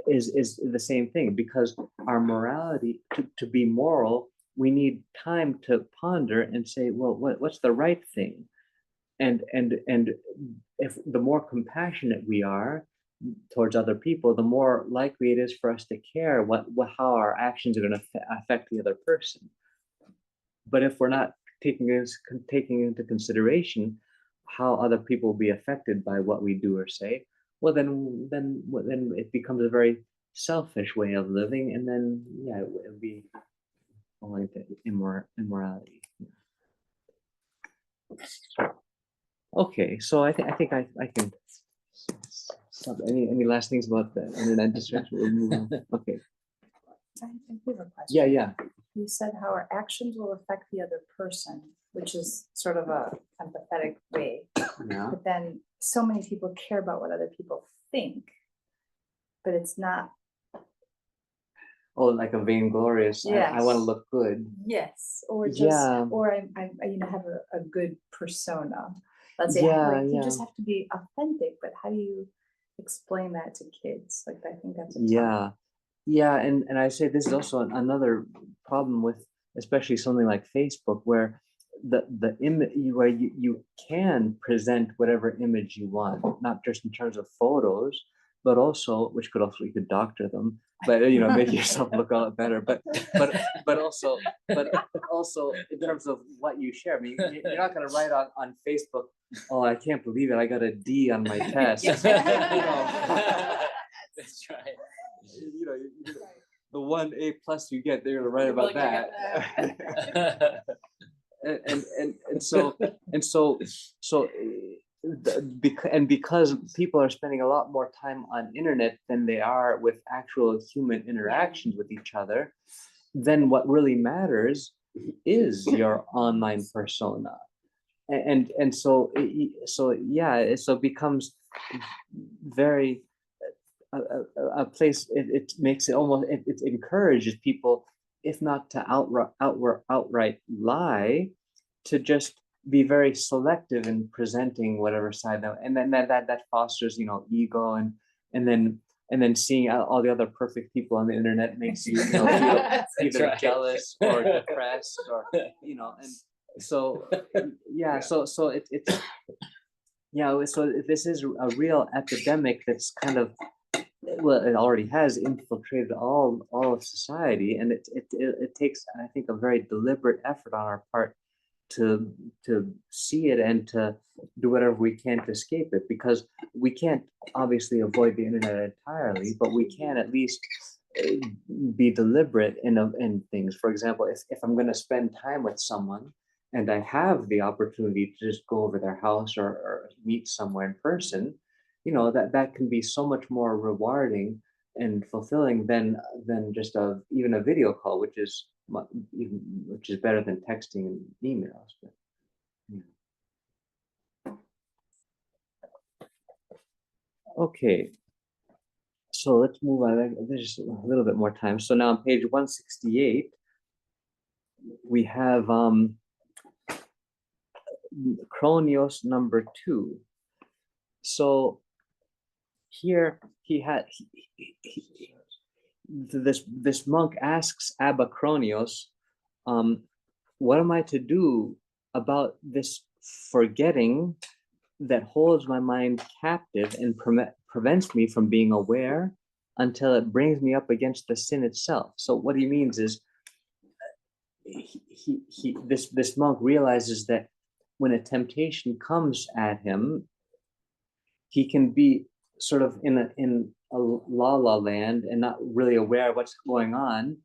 is the same thing, because our morality, to be moral, we need time to ponder and say, well, what's the right thing? And if the more compassionate we are towards other people, the more likely it is for us to care how our actions are going to affect the other person. But if we're not taking into consideration how other people will be affected by what we do or say, well, then it becomes a very selfish way of living, and then yeah, it would be falling into immorality. Okay, so I think I can. Any last things about the internet distraction? We'll move on. Okay. I have a question. Yeah. You said how our actions will affect the other person, which is sort of a empathetic way. Yeah. But then so many people care about what other people think, but it's not. Oh, like a vainglorious. Yes. I want to look good. Yes, or just, Yeah. or I have a good persona. Let's say, you just have to be authentic, but how do you explain that to kids? Like, I think that's a tough. Yeah, and I say this is also another problem with especially something like Facebook, where the image, where you can present whatever image you want, not just in terms of photos, but also, which could also, you could doctor them, but make yourself look a lot better, but also in terms of what you share. I mean, you're not going to write on Facebook, "Oh, I can't believe it, I got a D on my test." That's right. The 1 A+ you get, they're gonna write about that. Because people are spending a lot more time on internet than they are with actual human interactions with each other, then what really matters is your online persona. So it becomes very a place. It makes it almost, it encourages people, if not to outright lie, to just be very selective in presenting whatever side now, and then that fosters, ego, and then seeing all the other perfect people on the internet makes you, feel either right. jealous or depressed, or and so yeah, so it's so this is a real epidemic that's kind of, well, it already has infiltrated all of society, and it takes, I think, a very deliberate effort on our part to see it and to do whatever we can to escape it, because we can't obviously avoid the internet entirely, but we can at least be deliberate in things. For example, if I'm going to spend time with someone and I have the opportunity to just go over their house, or meet somewhere in person, that can be so much more rewarding and fulfilling than just even a video call, which is better than texting and emails. But, yeah. Okay, so let's move on. There's just a little bit more time. So now on page 168, we have Chronios number 2. So here this monk asks Abba Chronios, what am I to do about this forgetting that holds my mind captive and prevents me from being aware until it brings me up against the sin itself? So what he means is, this monk realizes that when a temptation comes at him, he can be sort of in a la land and not really aware of what's going on.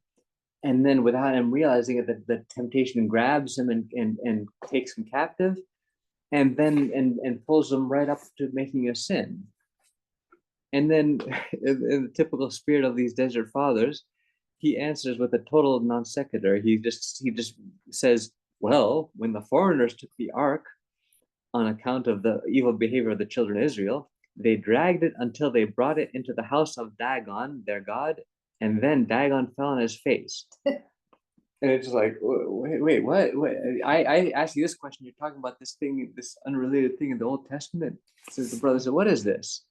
And then without him realizing it, that the temptation grabs him and takes him captive, and then and pulls him right up to making a sin. And then in the typical spirit of these desert fathers, he answers with a total non sequitur. He just says, well, when the foreigners took the ark on account of the evil behavior of the children of Israel, they dragged it until they brought it into the house of Dagon, their god, and then Dagon fell on his face. And it's like, wait, what? I asked you this question. You're talking about this thing, this unrelated thing in the Old Testament. Says the brother said, what is this?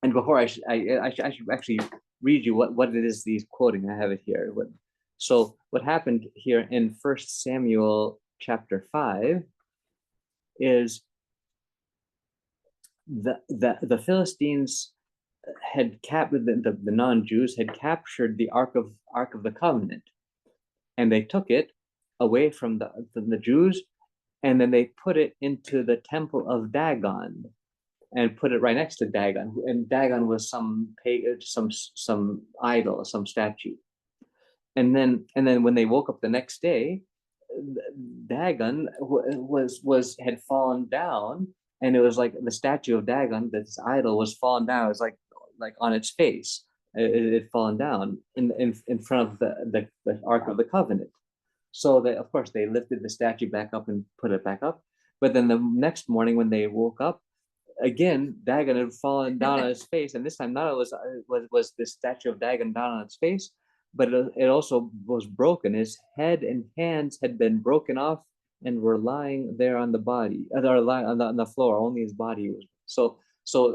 And before I should actually read you what it is he's quoting. I have it here. So what happened here in 1 Samuel chapter 5 is the Philistines had captured, the non-Jews had captured the Ark of the Covenant, and they took it away from the Jews, and then they put it into the temple of Dagon, and put it right next to Dagon. And Dagon was some idol, some statue. And then when they woke up the next day, Dagon had fallen down, and it was like the statue of Dagon, this idol, was fallen down. It was like on its face. It had fallen down in front of the Ark of the Covenant. So of course they lifted the statue back up and put it back up. But then the next morning when they woke up, again Dagon had fallen down on his face, and this time not only was this statue of Dagon down on its face, but it also was broken. His head and hands had been broken off and were lying there on the body, or lying on the floor. Only his body was. So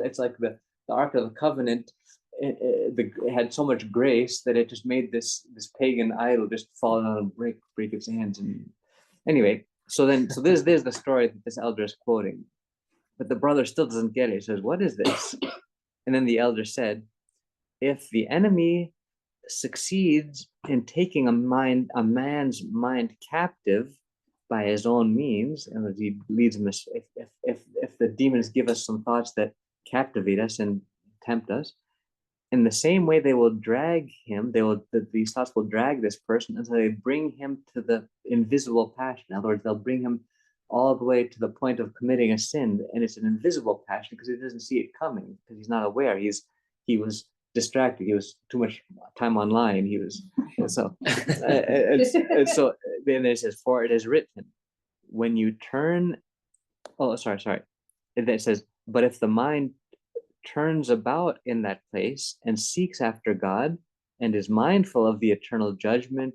it's like the Ark of the Covenant. It had so much grace that it just made this pagan idol just fall down and break its hands. And anyway, so there's the story that this elder is quoting, but the brother still doesn't get it. He says, "What is this?" And then the elder said, "If the enemy succeeds in taking a man's mind captive by his own means, and as he leads him, if the demons give us some thoughts that captivate us and tempt us, in the same way they will drag him, these thoughts will drag this person until they bring him to the invisible passion. In other words, they'll bring him all the way to the point of committing a sin, and it's an invisible passion because he doesn't see it coming, because he's not aware. He was distracted. He was too much time online. He was so and so then it says, for it is written, when you turn, oh sorry, and then it says, but if the mind turns about in that place and seeks after God and is mindful of the eternal judgment,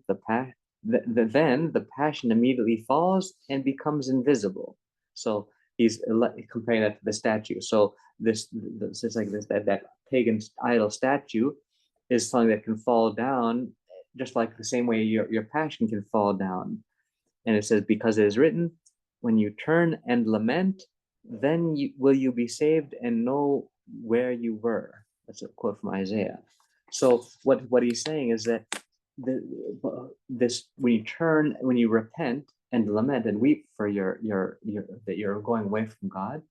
then the passion immediately falls and becomes invisible. So he's comparing that to the statue. So this is like this that pagan idol statue is something that can fall down, just like the same way your passion can fall down. And it says, because it is written, when you turn and lament, then will you be saved and know where you were. That's a quote from Isaiah. So what he's saying is that this when you repent and lament and weep for your that you're going away from God,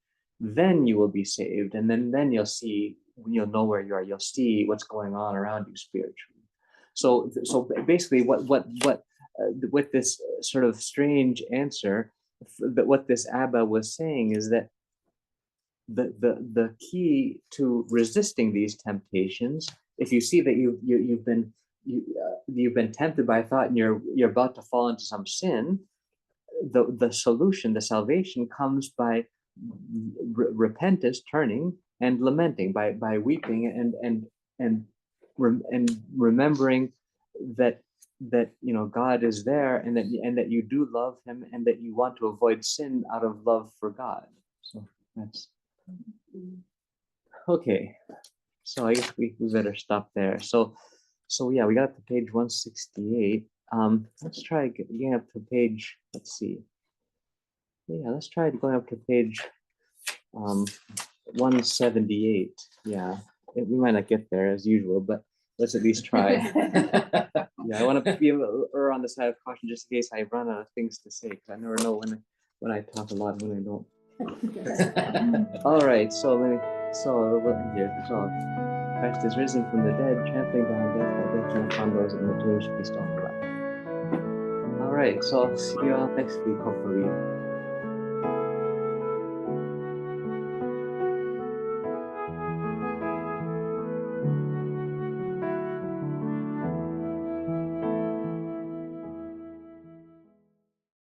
then you will be saved, and then you'll see, when you'll know where you are, you'll see what's going on around you spiritually. So basically, with this sort of strange answer, that what this Abba was saying is that the key to resisting these temptations, if you see that you've been tempted by a thought and you're about to fall into some sin, the solution, the salvation, comes by repentance, turning and lamenting, by weeping and remembering that God is there, and that you do love him, and that you want to avoid sin out of love for God. So that's okay. So I guess we better stop there. So yeah, we got up to page 168. Let's try getting up to page, let's see. Yeah, let's try going up to page 178. Yeah, we might not get there as usual, but let's at least try. Yeah, I want to be on the side of caution, just in case I run out of things to say, because I never know when I talk a lot and when I don't. All right, so here. So Christ is risen from the dead, trampling down death by death, and upon those in the tomb should be stoned alive. All right, so I'll see you all next week, hopefully.